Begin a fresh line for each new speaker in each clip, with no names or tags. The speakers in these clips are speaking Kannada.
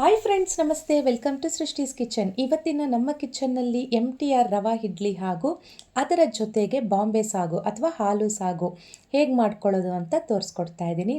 ಹಾಯ್ ಫ್ರೆಂಡ್ಸ್, ನಮಸ್ತೆ. Welcome to Srishti's kitchen. ಇವತ್ತಿನ ನಮ್ಮ ಕಿಚನ್ನಲ್ಲಿ MTR ರವಾ ಇಡ್ಲಿ ಹಾಗೂ ಅದರ ಜೊತೆಗೆ ಬಾಂಬೆ ಸಾಗು ಅಥವಾ ಹಾಲು ಸಾಗು ಹೇಗೆ ಮಾಡ್ಕೊಳ್ಳೋದು ಅಂತ ತೋರಿಸ್ಕೊಡ್ತಾ ಇದ್ದೀನಿ.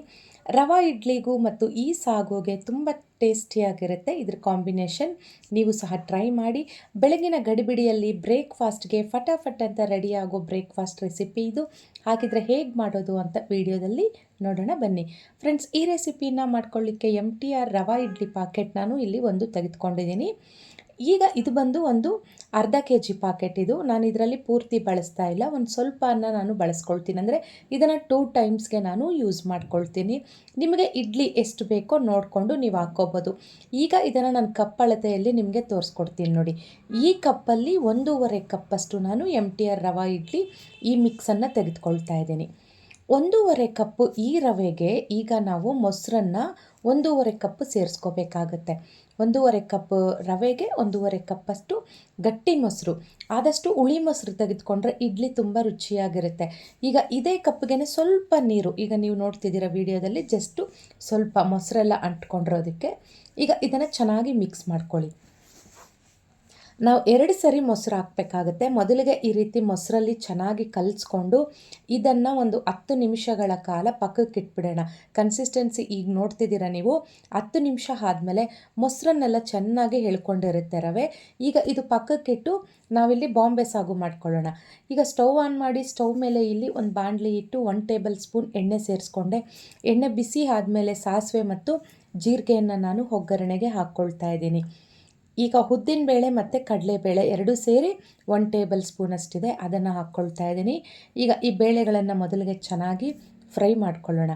ರವಾ ಇಡ್ಲಿಗೂ ಮತ್ತು ಈ ಸಾಗುಗೆ ತುಂಬ ಟೇಸ್ಟಿಯಾಗಿರುತ್ತೆ ಇದ್ರ ಕಾಂಬಿನೇಷನ್. ನೀವು ಸಹ ಟ್ರೈ ಮಾಡಿ. ಬೆಳಗಿನ ಗಡಿಬಿಡಿಯಲ್ಲಿ ಬ್ರೇಕ್ಫಾಸ್ಟ್ಗೆ ಫಟಾಫಟ್ ಅಂತ ರೆಡಿಯಾಗೋ ಬ್ರೇಕ್ಫಾಸ್ಟ್ ರೆಸಿಪಿ ಇದು. ಹಾಗಿದ್ರೆ ಹೇಗೆ ಮಾಡೋದು ಅಂತ ವಿಡಿಯೋದಲ್ಲಿ ನೋಡೋಣ ಬನ್ನಿ. ಫ್ರೆಂಡ್ಸ್, ಈ ರೆಸಿಪಿನ ಮಾಡ್ಕೊಳ್ಳಿಕ್ಕೆ MTR ರವಾ ಇಡ್ಲಿ ಪಾಕೆಟ್ ನಾನು ಇಲ್ಲಿ ಒಂದು ತೆಗೆದುಕೊಂಡಿದ್ದೀನಿ. ಈಗ ಇದು ಬಂದು ಒಂದು ಅರ್ಧ kg ಪಾಕೆಟ್. ಇದು ನಾನು ಇದರಲ್ಲಿ ಪೂರ್ತಿ ಬಳಸ್ತಾ ಇಲ್ಲ, ಒಂದು ಸ್ವಲ್ಪ ನಾನು ಬಳಸ್ಕೊಳ್ತೀನಿ. ಅಂದರೆ ಇದನ್ನು 2 ಟೈಮ್ಸ್ಗೆ ನಾನು ಯೂಸ್ ಮಾಡ್ಕೊಳ್ತೀನಿ. ನಿಮಗೆ ಇಡ್ಲಿ ಎಷ್ಟು ಬೇಕೋ ನೋಡಿಕೊಂಡು ನೀವು ಹಾಕ್ಕೋಬೋದು. ಈಗ ಇದನ್ನು ನಾನು ಕಪ್ ಅಳತೆಯಲ್ಲಿ ನಿಮಗೆ ತೋರಿಸ್ಕೊಡ್ತೀನಿ ನೋಡಿ. ಈ ಕಪ್ಪಲ್ಲಿ 1.5 ಕಪ್ಪಷ್ಟು ನಾನು MTR ರವಾ ಇಡ್ಲಿ ಈ ಮಿಕ್ಸನ್ನು ತೆಗೆದುಕೊಳ್ತಾ ಇದ್ದೀನಿ. 1.5 ಕಪ್ಪು ಈ ರವೆಗೆ ಈಗ ನಾವು ಮೊಸರನ್ನು 1.5 ಕಪ್ ಸೇರಿಸ್ಕೋಬೇಕಾಗತ್ತೆ. 1.5 ಕಪ್ ರವೆಗೆ 1.5 ಕಪ್ಪಷ್ಟು ಗಟ್ಟಿ ಮೊಸರು. ಆದಷ್ಟು ಹುಳಿ ಮೊಸರು ತೆಗೆದುಕೊಂಡ್ರೆ ಇಡ್ಲಿ ತುಂಬ ರುಚಿಯಾಗಿರುತ್ತೆ. ಈಗ ಇದೇ ಕಪ್ಗೆ ಸ್ವಲ್ಪ ನೀರು, ಈಗ ನೀವು ನೋಡ್ತಿದ್ದೀರ ವಿಡಿಯೋದಲ್ಲಿ, ಜಸ್ಟು ಸ್ವಲ್ಪ ಮೊಸರೆಲ್ಲ ಅಂಟ್ಕೊಂಡಿರೋದಕ್ಕೆ. ಈಗ ಇದನ್ನು ಚೆನ್ನಾಗಿ ಮಿಕ್ಸ್ ಮಾಡ್ಕೊಳ್ಳಿ. ನಾವು 2 ಸರಿ ಮೊಸರು ಹಾಕಬೇಕಾಗುತ್ತೆ. ಮೊದಲಿಗೆ ಈ ರೀತಿ ಮೊಸರಲ್ಲಿ ಚೆನ್ನಾಗಿ ಕಲಿಸ್ಕೊಂಡು ಇದನ್ನು ಒಂದು 10 ನಿಮಿಷಗಳ ಕಾಲ ಪಕ್ಕಕ್ಕೆ ಇಟ್ಬಿಡೋಣ. ಕನ್ಸಿಸ್ಟೆನ್ಸಿ ಈಗ ನೋಡ್ತಿದ್ದೀರ ನೀವು. 10 ನಿಮಿಷ ಆದಮೇಲೆ ಮೊಸರನ್ನೆಲ್ಲ ಚೆನ್ನಾಗಿ ಎಳ್ಕೊಂಡಿರುತ್ತೆ ರವೆ. ಈಗ ಇದು ಪಕ್ಕಕ್ಕಿಟ್ಟು ನಾವಿಲ್ಲಿ ಬಾಂಬೆ ಸಾಗು ಮಾಡ್ಕೊಳ್ಳೋಣ. ಈಗ ಸ್ಟವ್ ಆನ್ ಮಾಡಿ, ಸ್ಟವ್ ಮೇಲೆ ಇಲ್ಲಿ ಒಂದು ಬಾಣಲಿ ಇಟ್ಟು 1 ಟೇಬಲ್ ಸ್ಪೂನ್ ಎಣ್ಣೆ ಸೇರಿಸ್ಕೊಂಡೆ. ಎಣ್ಣೆ ಬಿಸಿ ಆದಮೇಲೆ ಸಾಸಿವೆ ಮತ್ತು ಜೀರಿಗೆಯನ್ನು ನಾನು ಒಗ್ಗರಣೆಗೆ ಹಾಕ್ಕೊಳ್ತಾ ಇದ್ದೀನಿ. ಈಗ ಉದ್ದಿನಬೇಳೆ ಮತ್ತು ಕಡಲೆಬೇಳೆ 2 ಸೇರಿ 1 ಟೇಬಲ್ ಸ್ಪೂನ್ ಅಷ್ಟಿದೆ, ಅದನ್ನು ಹಾಕ್ಕೊಳ್ತಾ ಇದ್ದೀನಿ. ಈಗ ಈ ಬೇಳೆಗಳನ್ನು ಮೊದಲಿಗೆ ಚೆನ್ನಾಗಿ ಫ್ರೈ ಮಾಡ್ಕೊಳ್ಳೋಣ.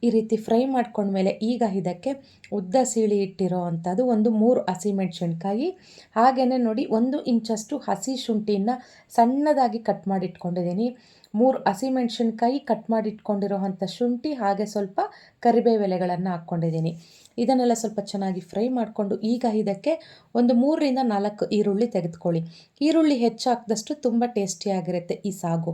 ಈ ರೀತಿ ಫ್ರೈ ಮಾಡ್ಕೊಂಡ್ಮೇಲೆ ಈಗ ಇದಕ್ಕೆ ಉದ್ದ ಸೀಳಿ ಇಟ್ಟಿರೋ ಅಂಥದ್ದು ಒಂದು 3 ಹಸಿಮೆಣಸಿನ್ಕಾಯಿ, ಹಾಗೆಯೇ ನೋಡಿ 1 ಇಂಚಷ್ಟು ಹಸಿ ಶುಂಠಿನ ಸಣ್ಣದಾಗಿ ಕಟ್ ಮಾಡಿಟ್ಕೊಂಡಿದ್ದೀನಿ. 3 ಹಸಿಮೆಣಸಿನ್ಕಾಯಿ, ಕಟ್ ಮಾಡಿಟ್ಕೊಂಡಿರೋ ಅಂಥ ಶುಂಠಿ, ಹಾಗೆ ಸ್ವಲ್ಪ ಕರಿಬೇವು ಎಲೆಗಳನ್ನು ಹಾಕ್ಕೊಂಡಿದ್ದೀನಿ. ಇದನ್ನೆಲ್ಲ ಸ್ವಲ್ಪ ಚೆನ್ನಾಗಿ ಫ್ರೈ ಮಾಡಿಕೊಂಡು ಈಗ ಇದಕ್ಕೆ ಒಂದು 3ರಿಂದ 4 ಈರುಳ್ಳಿ ತೆಗೆದುಕೊಳ್ಳಿ. ಈರುಳ್ಳಿ ಹೆಚ್ಚಾಕಿದಷ್ಟು ತುಂಬ ಟೇಸ್ಟಿಯಾಗಿರುತ್ತೆ ಈ ಸಾಗು.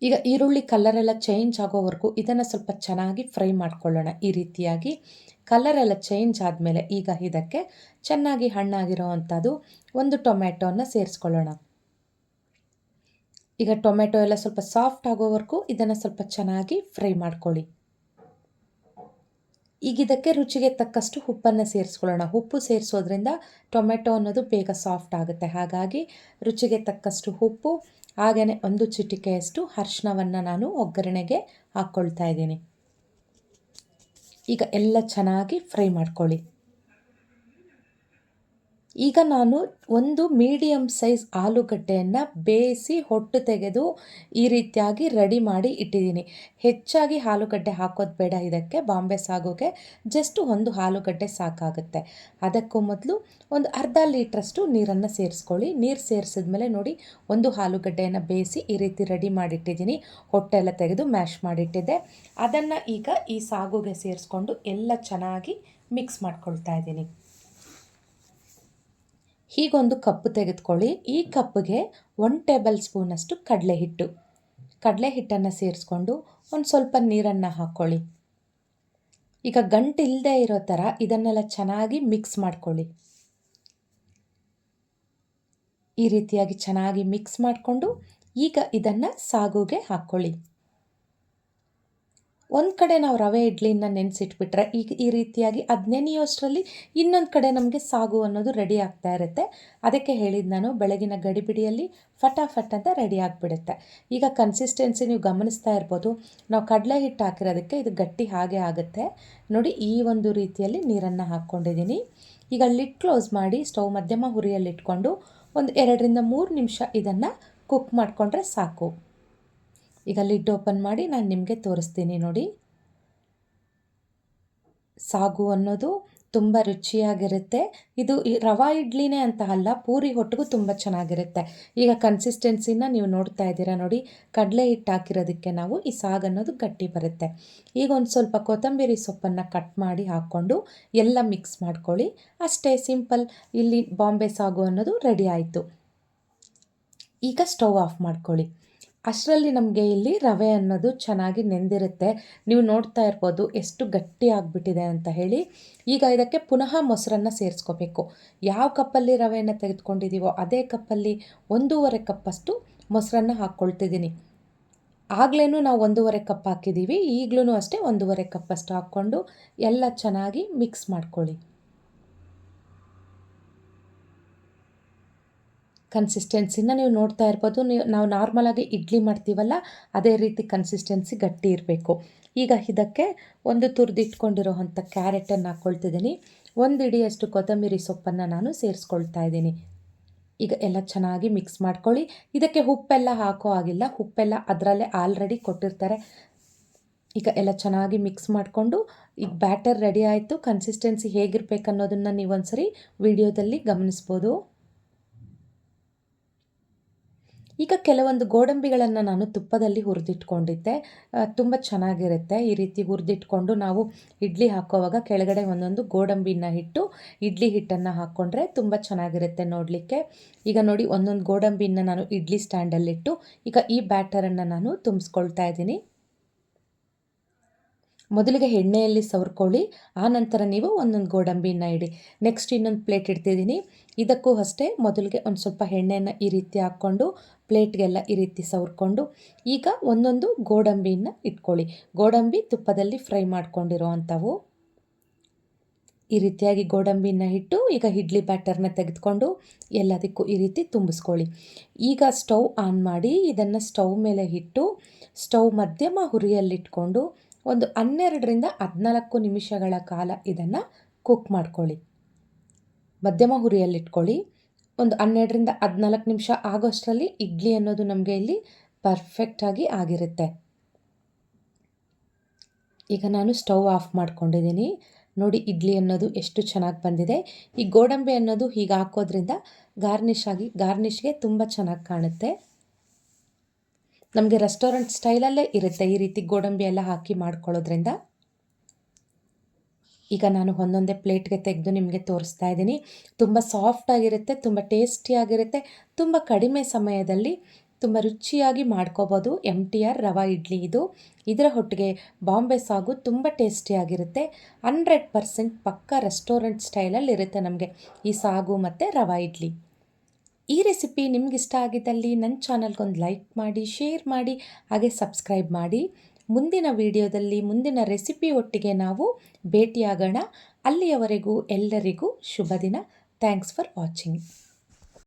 ಈಗ ಈರುಳ್ಳಿ ಕಲರೆಲ್ಲ ಚೇಂಜ್ ಆಗೋವರೆಗೂ ಇದನ್ನು ಸ್ವಲ್ಪ ಚೆನ್ನಾಗಿ ಫ್ರೈ ಮಾಡ್ಕೊಳ್ಳೋಣ. ಈ ರೀತಿಯಾಗಿ ಕಲರೆಲ್ಲ ಚೇಂಜ್ ಆದಮೇಲೆ ಈಗ ಇದಕ್ಕೆ ಚೆನ್ನಾಗಿ ಹಣ್ಣಾಗಿರೋ ಅಂಥದ್ದು ಒಂದು ಟೊಮೆಟೊನ ಸೇರಿಸ್ಕೊಳ್ಳೋಣ. ಈಗ ಟೊಮೆಟೊ ಎಲ್ಲ ಸ್ವಲ್ಪ ಸಾಫ್ಟ್ ಆಗೋವರೆಗೂ ಇದನ್ನು ಸ್ವಲ್ಪ ಚೆನ್ನಾಗಿ ಫ್ರೈ ಮಾಡ್ಕೊಳ್ಳಿ. ಈಗ ಇದಕ್ಕೆ ರುಚಿಗೆ ತಕ್ಕಷ್ಟು ಉಪ್ಪನ್ನು ಸೇರಿಸ್ಕೊಳ್ಳೋಣ. ಉಪ್ಪು ಸೇರಿಸೋದ್ರಿಂದ ಟೊಮೆಟೊ ಅನ್ನೋದು ಬೇಗ ಸಾಫ್ಟ್ ಆಗುತ್ತೆ. ಹಾಗಾಗಿ ರುಚಿಗೆ ತಕ್ಕಷ್ಟು ಉಪ್ಪು, ಹಾಗೆಯೇ 1 ಚಿಟಿಕೆಯಷ್ಟು ಅರಿಶಿಣವನ್ನು ನಾನು ಒಗ್ಗರಣೆಗೆ ಹಾಕ್ಕೊಳ್ತಾ ಇದ್ದೀನಿ. ಈಗ ಎಲ್ಲ ಚೆನ್ನಾಗಿ ಫ್ರೈ ಮಾಡ್ಕೊಳ್ಳಿ. ಈಗ ನಾನು ಒಂದು ಮೀಡಿಯಮ್ ಸೈಜ್ ಆಲೂಗಡ್ಡೆಯನ್ನು ಬೇಯಿಸಿ ಹೊಟ್ಟು ತೆಗೆದು ಈ ರೀತಿಯಾಗಿ ರೆಡಿ ಮಾಡಿ ಇಟ್ಟಿದ್ದೀನಿ. ಹೆಚ್ಚಾಗಿ ಆಲೂಗಡ್ಡೆ ಹಾಕೋದು ಬೇಡ ಇದಕ್ಕೆ. ಬಾಂಬೆ ಸಾಗುಗೆ ಜಸ್ಟ್ ಒಂದು ಆಲೂಗಡ್ಡೆ ಸಾಕಾಗುತ್ತೆ. ಅದಕ್ಕೂ ಮೊದಲು ಒಂದು ಅರ್ಧ ಲೀಟ್ರಷ್ಟು ನೀರನ್ನು ಸೇರಿಸ್ಕೊಳ್ಳಿ. ನೀರು ಸೇರಿಸಿದ್ಮೇಲೆ ನೋಡಿ, ಒಂದು ಆಲೂಗಡ್ಡೆಯನ್ನು ಬೇಯಿಸಿ ಈ ರೀತಿ ರೆಡಿ ಮಾಡಿಟ್ಟಿದ್ದೀನಿ. ಹೊಟ್ಟೆಲ್ಲ ತೆಗೆದು ಮ್ಯಾಶ್ ಮಾಡಿಟ್ಟಿದ್ದೆ. ಅದನ್ನು ಈಗ ಈ ಸಾಗುಗೆ ಸೇರಿಸ್ಕೊಂಡು ಎಲ್ಲ ಚೆನ್ನಾಗಿ ಮಿಕ್ಸ್ ಮಾಡ್ಕೊಳ್ತಾ ಇದ್ದೀನಿ. ಹೀಗೊಂದು ಕಪ್ಪು ತೆಗೆದುಕೊಳ್ಳಿ. ಈ ಕಪ್ಪಿಗೆ 1 ಟೇಬಲ್ ಸ್ಪೂನಷ್ಟು ಕಡಲೆ ಹಿಟ್ಟನ್ನು ಸೇರಿಸ್ಕೊಂಡು ಒಂದು ಸ್ವಲ್ಪ ನೀರನ್ನು ಹಾಕ್ಕೊಳ್ಳಿ. ಈಗ ಗಂಟಿಲ್ಲದೆ ಇರೋ ಥರ ಇದನ್ನೆಲ್ಲ ಚೆನ್ನಾಗಿ ಮಿಕ್ಸ್ ಮಾಡ್ಕೊಳ್ಳಿ. ಈ ರೀತಿಯಾಗಿ ಚೆನ್ನಾಗಿ ಮಿಕ್ಸ್ ಮಾಡಿಕೊಂಡು ಈಗ ಇದನ್ನು ಸಾಗುಗೆ ಹಾಕ್ಕೊಳ್ಳಿ. ಒಂದು ಕಡೆ ನಾವು ರವೆ ಇಡ್ಲಿನ ನೆನೆಸಿಟ್ಬಿಟ್ರೆ ಈಗ ಈ ರೀತಿಯಾಗಿ ಅದು ನೆನೆಯೋಷ್ಟರಲ್ಲಿ ಇನ್ನೊಂದು ಕಡೆ ನಮಗೆ ಸಾಗು ಅನ್ನೋದು ರೆಡಿ ಆಗ್ತಾ ಇರುತ್ತೆ. ಅದಕ್ಕೆ ಹೇಳಿದ್ದು ನಾನು, ಬೆಳಗಿನ ಗಡಿಬಿಡಿಯಲ್ಲಿ ಫಟಾಫಟ್ ಅಂತ ರೆಡಿ ಆಗಿಬಿಡುತ್ತೆ. ಈಗ ಕನ್ಸಿಸ್ಟೆನ್ಸಿ ನೀವು ಗಮನಿಸ್ತಾ ಇರ್ಬೋದು. ನಾವು ಕಡಲೆ ಹಿಟ್ಟು ಹಾಕಿರೋದಕ್ಕೆ ಇದು ಗಟ್ಟಿ ಹಾಗೆ ಆಗುತ್ತೆ ನೋಡಿ. ಈ ಒಂದು ರೀತಿಯಲ್ಲಿ ನೀರನ್ನು ಹಾಕ್ಕೊಂಡಿದ್ದೀನಿ. ಈಗ ಲಿಡ್ ಕ್ಲೋಸ್ ಮಾಡಿ ಸ್ಟವ್ ಮಧ್ಯಮ ಹುರಿಯಲ್ಲಿ ಇಟ್ಕೊಂಡು ಒಂದು 2ರಿಂದ 3 ನಿಮಿಷ ಇದನ್ನು ಕುಕ್ ಮಾಡಿಕೊಂಡ್ರೆ ಸಾಕು. ಈಗ ಲಿಡ್ ಓಪನ್ ಮಾಡಿ ನಾನು ನಿಮಗೆ ತೋರಿಸ್ತೀನಿ ನೋಡಿ. ಸಾಗು ಅನ್ನೋದು ತುಂಬ ರುಚಿಯಾಗಿರುತ್ತೆ. ಇದು ರವಾ ಇಡ್ಲಿನೇ ಅಂತ ಅಲ್ಲ, ಪೂರಿ ಹೊಟ್ಟಿಗೂ ತುಂಬ ಚೆನ್ನಾಗಿರುತ್ತೆ. ಈಗ ಕನ್ಸಿಸ್ಟೆನ್ಸಿನ ನೀವು ನೋಡ್ತಾ ಇದ್ದೀರಾ ನೋಡಿ. ಕಡಲೆ ಹಿಟ್ಟು ಹಾಕಿರೋದಕ್ಕೆ ನಾವು ಈ ಸಾಗು ಅನ್ನೋದು ಗಟ್ಟಿ ಬರುತ್ತೆ. ಈಗ ಒಂದು ಸ್ವಲ್ಪ ಕೊತ್ತಂಬರಿ ಸೊಪ್ಪನ್ನು ಕಟ್ ಮಾಡಿ ಹಾಕ್ಕೊಂಡು ಎಲ್ಲ ಮಿಕ್ಸ್ ಮಾಡ್ಕೊಳ್ಳಿ. ಅಷ್ಟೇ, ಸಿಂಪಲ್. ಇಲ್ಲಿ ಬಾಂಬೆ ಸಾಗು ಅನ್ನೋದು ರೆಡಿ ಆಯಿತು. ಈಗ ಸ್ಟವ್ ಆಫ್ ಮಾಡ್ಕೊಳ್ಳಿ. ಅಷ್ಟರಲ್ಲಿ ನಮಗೆ ಇಲ್ಲಿ ರವೆ ಅನ್ನೋದು ಚೆನ್ನಾಗಿ ನೆಂದಿರುತ್ತೆ. ನೀವು ನೋಡ್ತಾ ಇರ್ಬೋದು ಎಷ್ಟು ಗಟ್ಟಿ ಆಗಿಬಿಟ್ಟಿದೆ ಅಂತ ಹೇಳಿ. ಈಗ ಇದಕ್ಕೆ ಪುನಃ ಮೊಸರನ್ನು ಸೇರಿಸ್ಕೋಬೇಕು. ಯಾವ ಕಪ್ಪಲ್ಲಿ ರವೆಯನ್ನು ತೆಗೆದುಕೊಂಡಿದ್ದೀವೋ ಅದೇ ಕಪ್ಪಲ್ಲಿ 1.5 ಕಪ್ಪಷ್ಟು ಮೊಸರನ್ನು ಹಾಕ್ಕೊಳ್ತಿದ್ದೀನಿ. ಆಗ್ಲೇ ನಾವು 1.5 ಕಪ್ ಹಾಕಿದ್ದೀವಿ, ಈಗಲೂ ಅಷ್ಟೇ 1.5 ಕಪ್ಪಷ್ಟು ಹಾಕ್ಕೊಂಡು ಎಲ್ಲ ಚೆನ್ನಾಗಿ ಮಿಕ್ಸ್ ಮಾಡ್ಕೊಳ್ಳಿ. ಕನ್ಸಿಸ್ಟೆನ್ಸಿನ ನೀವು ನೋಡ್ತಾ ಇರ್ಬೋದು. ನಾವು ನಾರ್ಮಲಾಗಿ ಇಡ್ಲಿ ಮಾಡ್ತೀವಲ್ಲ ಅದೇ ರೀತಿ ಕನ್ಸಿಸ್ಟೆನ್ಸಿ ಗಟ್ಟಿ ಇರಬೇಕು. ಈಗ ಇದಕ್ಕೆ ಒಂದು ತುರಿದಿಟ್ಕೊಂಡಿರೋ ಅಂಥ ಕ್ಯಾರೆಟನ್ನು ಹಾಕ್ಕೊಳ್ತಿದ್ದೀನಿ. 1 ಹಿಡಿಯಷ್ಟು ಕೊತ್ತಂಬರಿ ಸೊಪ್ಪನ್ನು ನಾನು ಸೇರಿಸ್ಕೊಳ್ತಾ ಇದ್ದೀನಿ. ಈಗ ಎಲ್ಲ ಚೆನ್ನಾಗಿ ಮಿಕ್ಸ್ ಮಾಡ್ಕೊಳ್ಳಿ. ಇದಕ್ಕೆ ಉಪ್ಪೆಲ್ಲ ಹಾಕೋ ಆಗಿಲ್ಲ, ಉಪ್ಪೆಲ್ಲ ಅದರಲ್ಲೇ ಆಲ್ರೆಡಿ ಕೊಟ್ಟಿರ್ತಾರೆ. ಈಗ ಎಲ್ಲ ಚೆನ್ನಾಗಿ ಮಿಕ್ಸ್ ಮಾಡಿಕೊಂಡು ಈಗ ಬ್ಯಾಟರ್ ರೆಡಿ ಆಯಿತು. ಕನ್ಸಿಸ್ಟೆನ್ಸಿ ಹೇಗಿರ್ಬೇಕು ಅನ್ನೋದನ್ನು ನೀವು ಒಂದ್ಸರಿ ವಿಡಿಯೋದಲ್ಲಿ ಗಮನಿಸ್ಬೋದು. ಈಗ ಕೆಲವೊಂದು ಗೋಡಂಬಿಗಳನ್ನು ನಾನು ತುಪ್ಪದಲ್ಲಿ ಹುರಿದಿಟ್ಕೊಂಡಿದ್ದೆ. ತುಂಬ ಚೆನ್ನಾಗಿರುತ್ತೆ. ಈ ರೀತಿ ಹುರಿದಿಟ್ಕೊಂಡು ನಾವು ಇಡ್ಲಿ ಹಾಕೋವಾಗ ಕೆಳಗಡೆ ಒಂದೊಂದು ಗೋಡಂಬಿನ ಇಟ್ಟು ಇಡ್ಲಿ ಹಿಟ್ಟನ್ನು ಹಾಕ್ಕೊಂಡ್ರೆ ತುಂಬ ಚೆನ್ನಾಗಿರುತ್ತೆ ನೋಡಲಿಕ್ಕೆ. ಈಗ ನೋಡಿ ಒಂದೊಂದು ಗೋಡಂಬಿನ ನಾನು ಇಡ್ಲಿ ಸ್ಟ್ಯಾಂಡಲ್ಲಿಟ್ಟು ಈಗ ಈ ಬ್ಯಾಟರನ್ನು ನಾನು ತುಂಬಿಸ್ಕೊಳ್ತಾ ಇದ್ದೀನಿ. ಮೊದಲಿಗೆ ಎಣ್ಣೆಯಲ್ಲಿ ಸವರ್ಕೊಳ್ಳಿ, ಆನಂತರ ನೀವು ಒಂದೊಂದು ಗೋಡಂಬಿನ ಇಡಿ. ನೆಕ್ಸ್ಟ್ ಇನ್ನೊಂದು ಪ್ಲೇಟ್ ಇಡ್ತಿದ್ದೀನಿ. ಇದಕ್ಕೂ ಅಷ್ಟೇ ಮೊದಲಿಗೆ ಒಂದು ಸ್ವಲ್ಪ ಎಣ್ಣೆಯನ್ನು ಈ ರೀತಿ ಹಾಕ್ಕೊಂಡು ಪ್ಲೇಟ್ಗೆಲ್ಲ ಈ ರೀತಿ ಸವರ್ಕೊಂಡು ಈಗ ಒಂದೊಂದು ಗೋಡಂಬಿನ ಇಟ್ಕೊಳ್ಳಿ. ಗೋಡಂಬಿ ತುಪ್ಪದಲ್ಲಿ ಫ್ರೈ ಮಾಡ್ಕೊಂಡಿರೋ ಅಂಥವು. ಈ ರೀತಿಯಾಗಿ ಗೋಡಂಬಿನ ಇಟ್ಟು ಈಗ ಇಡ್ಲಿ ಬ್ಯಾಟರ್ನ ತೆಗೆದುಕೊಂಡು ಎಲ್ಲದಕ್ಕೂ ಈ ರೀತಿ ತುಂಬಿಸ್ಕೊಳ್ಳಿ. ಈಗ ಸ್ಟವ್ ಆನ್ ಮಾಡಿ ಇದನ್ನು ಸ್ಟವ್ ಮೇಲೆ ಇಟ್ಟು ಸ್ಟವ್ ಮಧ್ಯಮ ಹುರಿಯಲ್ಲಿಟ್ಕೊಂಡು ಒಂದು 12ರಿಂದ 14 ನಿಮಿಷಗಳ ಕಾಲ ಇದನ್ನು ಕುಕ್ ಮಾಡ್ಕೊಳ್ಳಿ. ಮಧ್ಯಮ ಹುರಿಯಲ್ಲಿಟ್ಕೊಳ್ಳಿ. ಒಂದು 12ರಿಂದ 14 ನಿಮಿಷ ಆಗೋಷ್ಟರಲ್ಲಿ ಇಡ್ಲಿ ಅನ್ನೋದು ನಮಗೆ ಇಲ್ಲಿ ಪರ್ಫೆಕ್ಟಾಗಿ ಆಗಿರುತ್ತೆ. ಈಗ ನಾನು ಸ್ಟವ್ ಆಫ್ ಮಾಡ್ಕೊಂಡಿದ್ದೀನಿ. ನೋಡಿ ಇಡ್ಲಿ ಅನ್ನೋದು ಎಷ್ಟು ಚೆನ್ನಾಗಿ ಬಂದಿದೆ. ಈ ಗೋಡಂಬಿ ಅನ್ನೋದು ಹೀಗೆ ಹಾಕೋದ್ರಿಂದ ಗಾರ್ನಿಷ್ಗೆ ತುಂಬ ಚೆನ್ನಾಗಿ ಕಾಣುತ್ತೆ. ನಮಗೆ ರೆಸ್ಟೋರೆಂಟ್ ಸ್ಟೈಲಲ್ಲೇ ಇರುತ್ತೆ ಈ ರೀತಿ ಗೋಡಂಬಿ ಎಲ್ಲ ಹಾಕಿ ಮಾಡ್ಕೊಳ್ಳೋದ್ರಿಂದ. ಈಗ ನಾನು ಒಂದೊಂದೇ ಪ್ಲೇಟ್ಗೆ ತೆಗೆದು ನಿಮಗೆ ತೋರಿಸ್ತಾ ಇದ್ದೀನಿ. ತುಂಬ ಸಾಫ್ಟಾಗಿರುತ್ತೆ, ತುಂಬ ಟೇಸ್ಟಿಯಾಗಿರುತ್ತೆ. ತುಂಬ ಕಡಿಮೆ ಸಮಯದಲ್ಲಿ ತುಂಬ ರುಚಿಯಾಗಿ ಮಾಡ್ಕೋಬೋದು. MTR ರವಾ ಇಡ್ಲಿ ಇದು. ಇದರ ಒಟ್ಟಿಗೆ ಬಾಂಬೆ ಸಾಗು ತುಂಬ ಟೇಸ್ಟಿಯಾಗಿರುತ್ತೆ. 100% ಪಕ್ಕ ರೆಸ್ಟೋರೆಂಟ್ ಸ್ಟೈಲಲ್ಲಿ ಇರುತ್ತೆ ನಮಗೆ ಈ ಸಾಗು ಮತ್ತು ರವಾ ಇಡ್ಲಿ. ಈ ರೆಸಿಪಿ ನಿಮಗಿಷ್ಟ ಆಗಿದ್ದಲ್ಲಿ ನನ್ನ ಚಾನಲ್ಗೊಂದು ಲೈಕ್ ಮಾಡಿ, ಶೇರ್ ಮಾಡಿ, ಹಾಗೆ ಸಬ್ಸ್ಕ್ರೈಬ್ ಮಾಡಿ. ಮುಂದಿನ ವಿಡಿಯೋದಲ್ಲಿ ಮುಂದಿನ ರೆಸಿಪಿ ಒಟ್ಟಿಗೆ ನಾವು ಭೇಟಿಯಾಗೋಣ. ಅಲ್ಲಿಯವರೆಗೂ ಎಲ್ಲರಿಗೂ ಶುಭ ದಿನ. Thanks for watching.